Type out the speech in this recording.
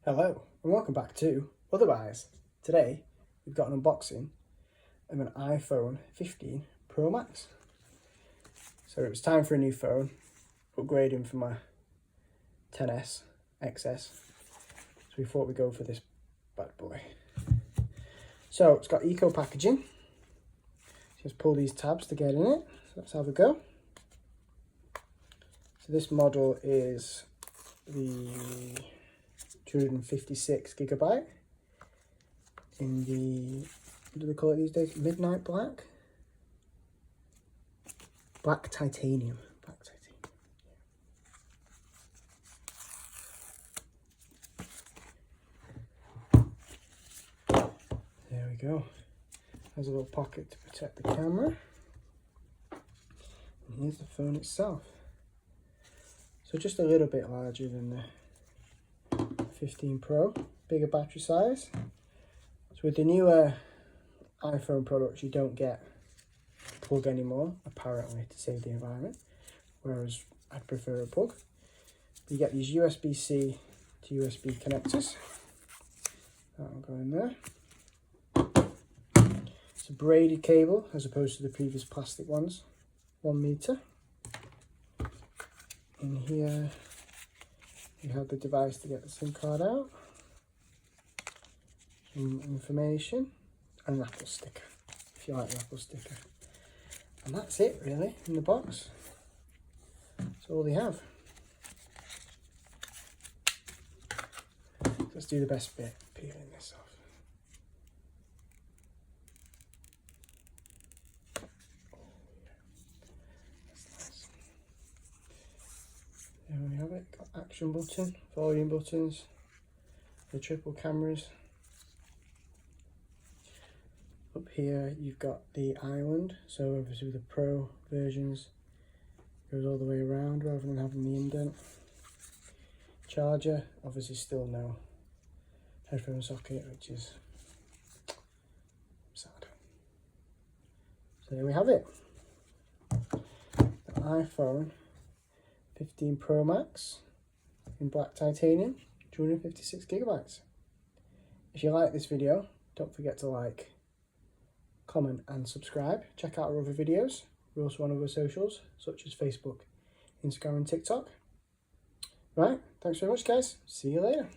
Hello and welcome back to OtherBuys. Today we've got an unboxing of an iPhone 15 Pro Max. So it was time for a new phone, upgrading from my 10s XS. So we thought we'd go for this bad boy. So it's got eco packaging. Just pull these tabs to get in it. So let's have a go. So this model is the 256GB in the, what do they call it these days? Midnight black? Black titanium. Black titanium. There we go. Has a little pocket to protect the camera. And here's the phone itself. So just a little bit larger than the 15 Pro, bigger battery size. So with the newer iPhone products, you don't get a plug anymore, apparently, to save the environment, whereas I'd prefer a plug. You get these USB-C to USB connectors. That'll go in there. It's a braided cable as opposed to the previous plastic ones, 1 meter. In here you have the device to get the SIM card out, some information, and an Apple sticker, if you like the Apple sticker. And that's it really in the box. That's all they have. Let's do the best bit, peeling this off. There we have it, got action button, volume buttons, the triple cameras. Up here you've got the island, so obviously with the Pro versions it goes all the way around rather than having the indent. Charger, obviously still no headphone socket, which is sad. So there we have it, the iPhone 15 Pro Max in black titanium, 256GB. If you like this video, don't forget to like, comment and subscribe. Check out our other videos. We're also on other socials such as Facebook, Instagram and TikTok. Right, thanks very much guys. See you later.